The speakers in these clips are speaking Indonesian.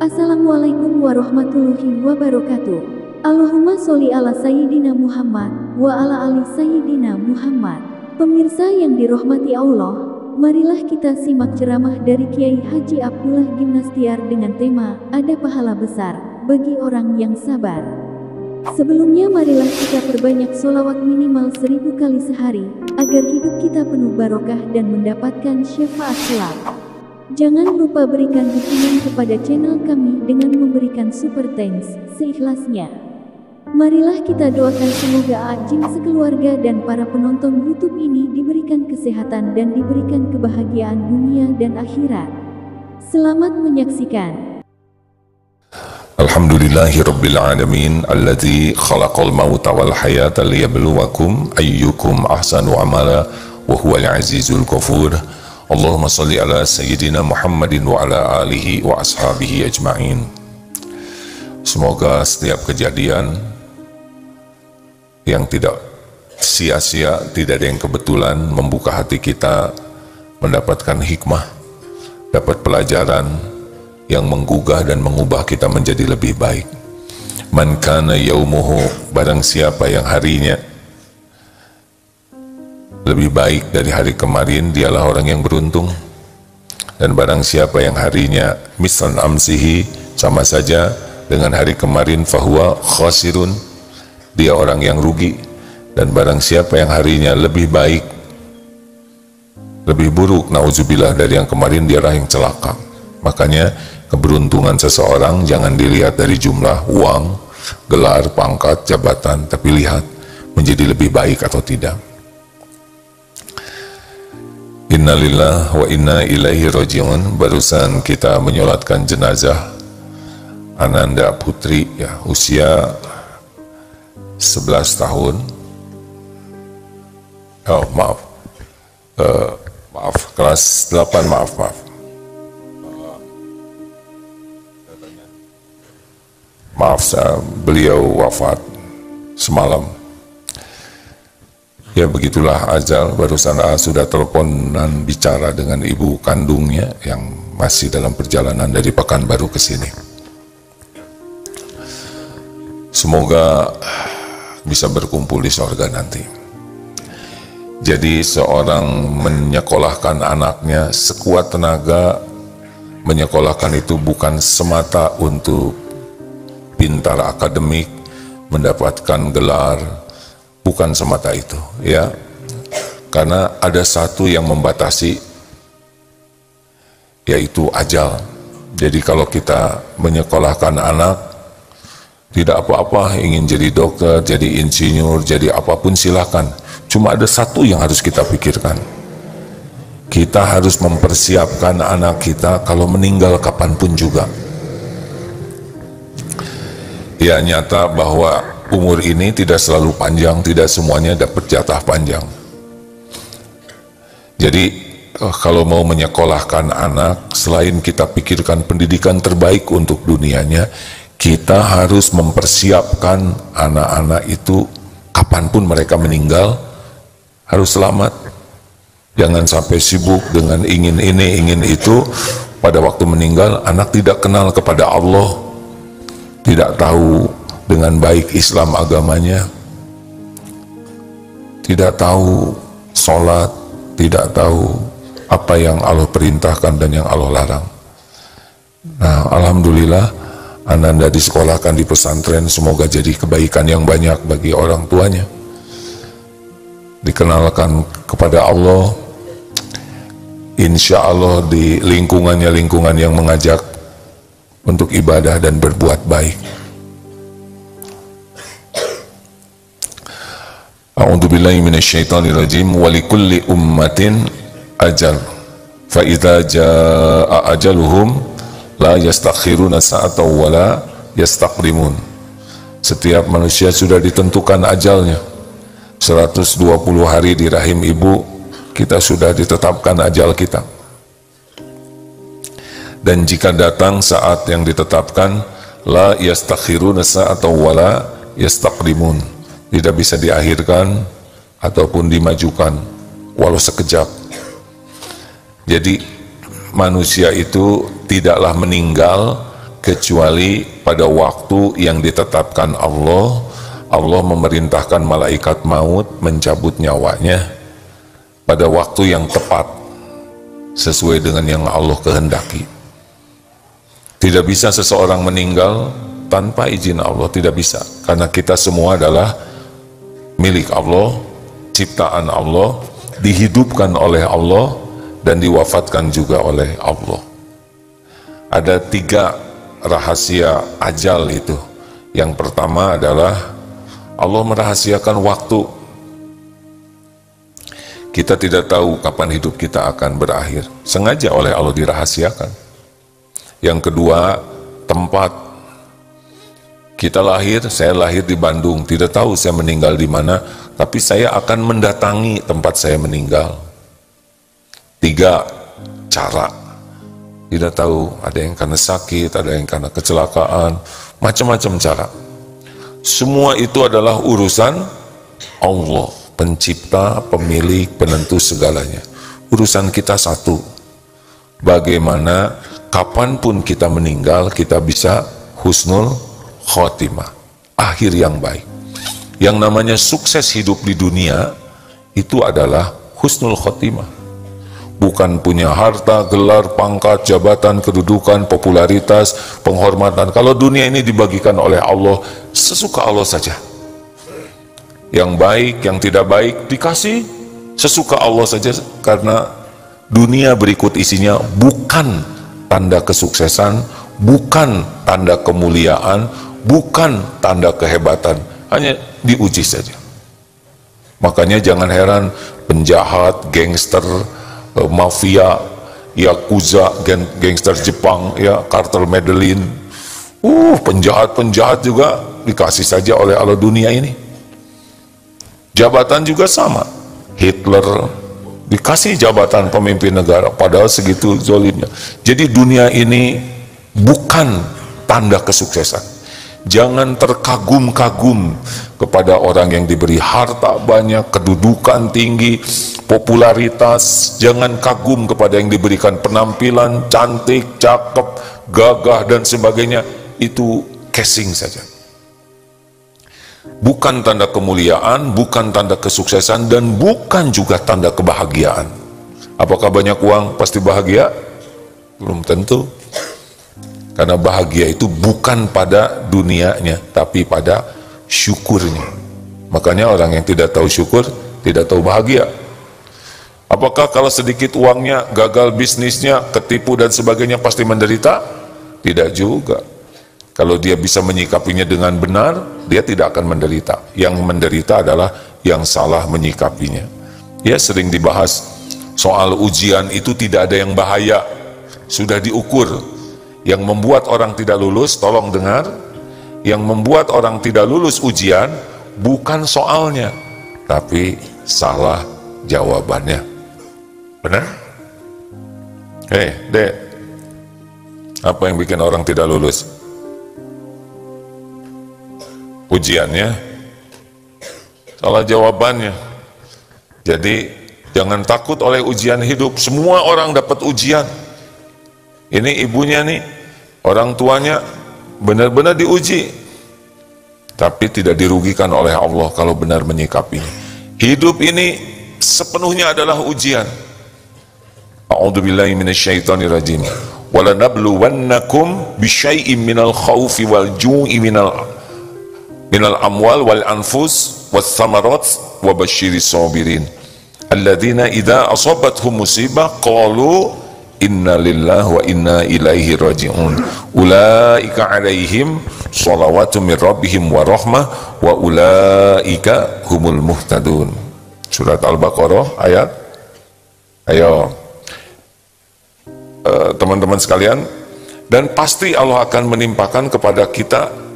Assalamualaikum warahmatullahi wabarakatuh. Allahumma sholli ala Sayyidina Muhammad wa ala ali Sayyidina Muhammad. Pemirsa yang dirahmati Allah, marilah kita simak ceramah dari Kiai Haji Abdullah Gimnastiar dengan tema Ada Pahala Besar bagi Orang yang Sabar. Sebelumnya marilah kita perbanyak sholawat minimal 1000 kali sehari, agar hidup kita penuh barokah dan mendapatkan syafaat kelak. Jangan lupa berikan dukungan kepada channel kami dengan memberikan super thanks seikhlasnya. Marilah kita doakan semoga Ajim sekeluarga dan para penonton YouTube ini diberikan kesehatan dan diberikan kebahagiaan dunia dan akhirat. Selamat menyaksikan. Alhamdulillahi Rabbil Alamin alladzi khalaqal mauta wal hayata liyabluwakum ayyukum ahsanu amala wa huwal azizul ghafur. Allahumma salli ala Sayyidina Muhammadin wa ala alihi wa ashabihi ajma'in. Semoga setiap kejadian yang tidak sia-sia, tidak ada yang kebetulan, membuka hati kita mendapatkan hikmah, dapat pelajaran yang menggugah dan mengubah kita menjadi lebih baik. Man kana yaumuhu, barang siapa yang harinya lebih baik dari hari kemarin, dialah orang yang beruntung. Dan barang siapa yang harinya mislan amsihi, sama saja dengan hari kemarin, fahuwa khasirun, dia orang yang rugi. Dan barang siapa yang harinya lebih baik, lebih buruk, nauzubillah, dari yang kemarin, dialah yang celaka. Makanya keberuntungan seseorang jangan dilihat dari jumlah uang, gelar, pangkat, jabatan, tapi lihat menjadi lebih baik atau tidak. Innalillah wa inna ilaihi raji'un. Barusan kita menyolatkan jenazah Ananda Putri, ya, usia 11 tahun. Oh maaf, kelas 8, maaf. Beliau wafat semalam. Ya begitulah ajal. Barusan sudah telepon dan bicara dengan ibu kandungnya yang masih dalam perjalanan dari Pekanbaru ke sini. Semoga bisa berkumpul di surga nanti. Jadi seorang menyekolahkan anaknya sekuat tenaga, menyekolahkan itu bukan semata untuk pintar akademik, mendapatkan gelar, bukan semata itu, ya, karena ada satu yang membatasi, yaitu ajal. Jadi kalau kita menyekolahkan anak, tidak apa-apa, ingin jadi dokter, jadi insinyur, jadi apapun silakan. Cuma ada satu yang harus kita pikirkan. Kita harus mempersiapkan anak kita kalau meninggal kapanpun juga. Ya, nyata bahwa umur ini tidak selalu panjang, tidak semuanya dapat jatah panjang. Jadi kalau mau menyekolahkan anak, selain kita pikirkan pendidikan terbaik untuk dunianya, kita harus mempersiapkan anak-anak itu kapanpun mereka meninggal harus selamat. Jangan sampai sibuk dengan ingin ini, ingin itu, pada waktu meninggal anak tidak kenal kepada Allah, tidak tahu dengan baik Islam agamanya, tidak tahu sholat, tidak tahu apa yang Allah perintahkan dan yang Allah larang. Nah, alhamdulillah Ananda disekolahkan di pesantren, semoga jadi kebaikan yang banyak bagi orang tuanya, dikenalkan kepada Allah, insya Allah di lingkungannya lingkungan yang mengajak untuk ibadah dan berbuat baik. A'udzubillahi minasyaitonirrajim. Wa likulli ummatin ajal fa idza jaa ajaluhum la yastakhiruna sa'atan wa la yastaqdimun. Setiap manusia sudah ditentukan ajalnya. 120 hari di rahim ibu kita sudah ditetapkan ajal kita. Dan jika datang saat yang ditetapkan, la yastakhiruna sa'atan wa la yastaqdimun, tidak bisa diakhirkan ataupun dimajukan walau sekejap. Jadi manusia itu tidaklah meninggal kecuali pada waktu yang ditetapkan Allah. Allah memerintahkan malaikat maut mencabut nyawanya pada waktu yang tepat sesuai dengan yang Allah kehendaki. Tidak bisa seseorang meninggal tanpa izin Allah, tidak bisa, karena kita semua adalah milik Allah, ciptaan Allah, dihidupkan oleh Allah dan diwafatkan juga oleh Allah. Ada 3 rahasia ajal itu. Yang pertama adalah Allah merahasiakan waktu. Kita tidak tahu kapan hidup kita akan berakhir, sengaja oleh Allah dirahasiakan. Yang kedua, tempat. Kita lahir, saya lahir di Bandung, tidak tahu saya meninggal di mana, tapi saya akan mendatangi tempat saya meninggal. 3, cara. Tidak tahu, ada yang karena sakit, ada yang karena kecelakaan, macam-macam cara. Semua itu adalah urusan Allah, pencipta, pemilik, penentu segalanya. Urusan kita satu, bagaimana kapanpun kita meninggal, kita bisa husnul khotimah, akhir yang baik. Yang namanya sukses hidup di dunia itu adalah husnul khotimah. Bukan punya harta, gelar, pangkat, jabatan, kedudukan, popularitas, penghormatan. Kalau dunia ini dibagikan oleh Allah, sesuka Allah saja. Yang baik, yang tidak baik, dikasih sesuka Allah saja, karena dunia berikut isinya bukan tanda kesuksesan, bukan tanda kemuliaan, bukan tanda kehebatan, hanya diuji saja. Makanya jangan heran penjahat, gangster, mafia, yakuza, gangster Jepang, ya, kartel Medellin, penjahat-penjahat juga dikasih saja oleh Allah dunia ini. Jabatan juga sama, Hitler dikasih jabatan pemimpin negara, padahal segitu zolimnya. Jadi dunia ini bukan tanda kesuksesan. Jangan terkagum-kagum kepada orang yang diberi harta banyak, kedudukan tinggi, popularitas. Jangan kagum kepada yang diberikan penampilan cantik, cakep, gagah dan sebagainya. Itu casing saja. Bukan tanda kemuliaan, bukan tanda kesuksesan, dan bukan juga tanda kebahagiaan. Apakah banyak uang pasti bahagia? Belum tentu. Karena bahagia itu bukan pada dunianya, tapi pada syukurnya. Makanya orang yang tidak tahu syukur, tidak tahu bahagia. Apakah kalau sedikit uangnya, gagal bisnisnya, ketipu dan sebagainya pasti menderita? Tidak juga. Kalau dia bisa menyikapinya dengan benar, dia tidak akan menderita. Yang menderita adalah yang salah menyikapinya. Ya, sering dibahas soal ujian itu tidak ada yang bahaya, sudah diukur. Yang membuat orang tidak lulus, tolong dengar, yang membuat orang tidak lulus ujian bukan soalnya, tapi salah jawabannya. Benar? Dek, apa yang bikin orang tidak lulus? Ujiannya, salah jawabannya. Jadi jangan takut oleh ujian hidup. Semua orang dapat ujian. Ini ibunya nih, orang tuanya benar-benar diuji, tapi tidak dirugikan oleh Allah kalau benar menyikapinya. Hidup ini sepenuhnya adalah ujian. A'udzubillahi minasyaitonirrajim. Walanabluwannakum bisyai'im minal khaufi wal ju'i minal amwal wal anfus was samarat wa basyiris sabirin alladzina idza asabathum musibah qalu inna lillahi wa inna ilaihi raji'un ulaika alaihim shalawatu min rabbihim wa rahmah wa ulaika humul muhtadun. Surat Al-Baqarah ayat, ayo teman-teman sekalian, dan pasti Allah akan menimpakan kepada kita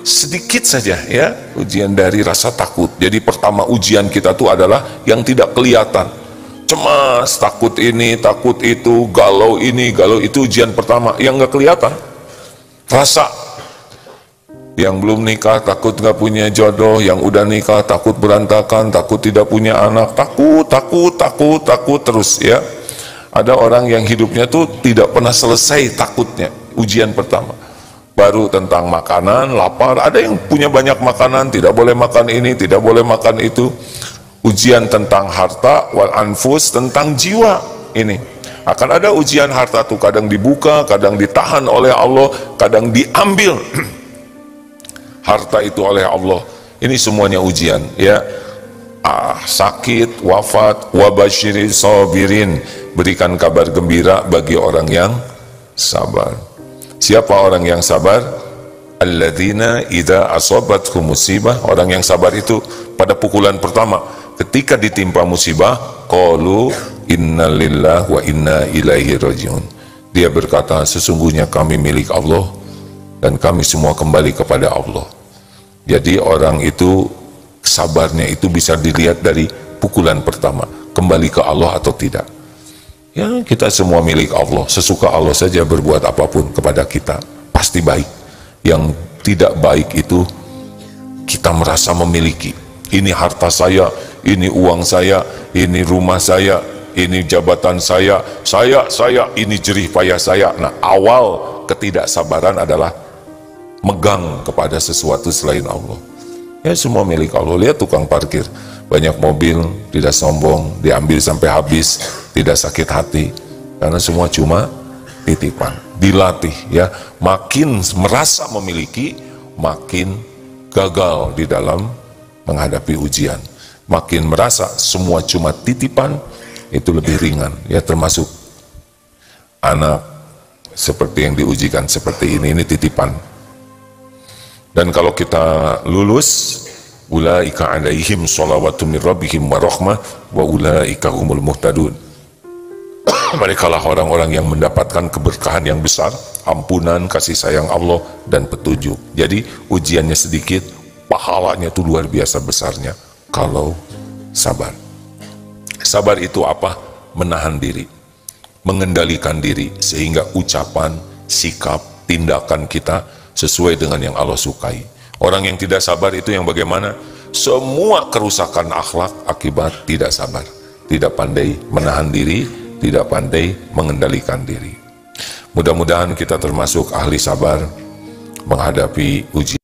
sedikit saja ya ujian dari rasa takut. Jadi pertama ujian kita tuh adalah yang tidak kelihatan, cemas, takut ini, takut itu, galau ini, galau itu. Ujian pertama yang nggak kelihatan, rasa. Yang belum nikah takut nggak punya jodoh, yang udah nikah takut berantakan, takut tidak punya anak, takut terus ya. Ada orang yang hidupnya tuh tidak pernah selesai takutnya. Ujian pertama. baru tentang makanan, lapar. Ada yang punya banyak makanan, tidak boleh makan ini, tidak boleh makan itu. Ujian tentang harta, wal anfus, tentang jiwa. Ini akan ada ujian harta tuh, kadang dibuka, kadang ditahan oleh Allah, kadang diambil harta itu oleh Allah. Ini semuanya ujian, ya. Sakit, wafat, wabashiri sabirin, berikan kabar gembira bagi orang yang sabar. Siapa orang yang sabar? Alladzina idza asabatkum musibah. Orang yang sabar itu pada pukulan pertama, ketika ditimpa musibah, qalu innalillahi wa inna ilaihi rajiun. Dia berkata, sesungguhnya kami milik Allah dan kami semua kembali kepada Allah. Jadi orang itu sabarnya itu bisa dilihat dari pukulan pertama, kembali ke Allah atau tidak. Ya, kita semua milik Allah, sesuka Allah saja berbuat apapun kepada kita, pasti baik. Yang tidak baik itu kita merasa memiliki. Ini harta saya, ini uang saya, ini rumah saya, ini jabatan saya, ini jerih payah saya. Nah, awal ketidaksabaran adalah megang kepada sesuatu selain Allah. Ya, semua milik Allah. Lihat tukang parkir, banyak mobil, tidak sombong, diambil sampai habis, tidak sakit hati, karena semua cuma titipan. Dilatih, ya, makin merasa memiliki, makin gagal di dalam menghadapi ujian. Makin merasa semua cuma titipan, itu lebih ringan, ya. Termasuk anak seperti yang diujikan seperti ini titipan. Dan kalau kita lulus, ulaika alaihim sholawatu min rabbihim wa rahmah wa ulaika humul muhtadun. Merekalah orang-orang yang mendapatkan keberkahan yang besar, ampunan, kasih sayang Allah, dan petunjuk. Jadi ujiannya sedikit, pahalanya itu luar biasa besarnya kalau sabar. Sabar itu apa? Menahan diri, mengendalikan diri, sehingga ucapan, sikap, tindakan kita sesuai dengan yang Allah sukai. Orang yang tidak sabar itu yang bagaimana? Semua kerusakan akhlak akibat tidak sabar, tidak pandai menahan diri, tidak pandai mengendalikan diri. Mudah-mudahan kita termasuk ahli sabar menghadapi ujian.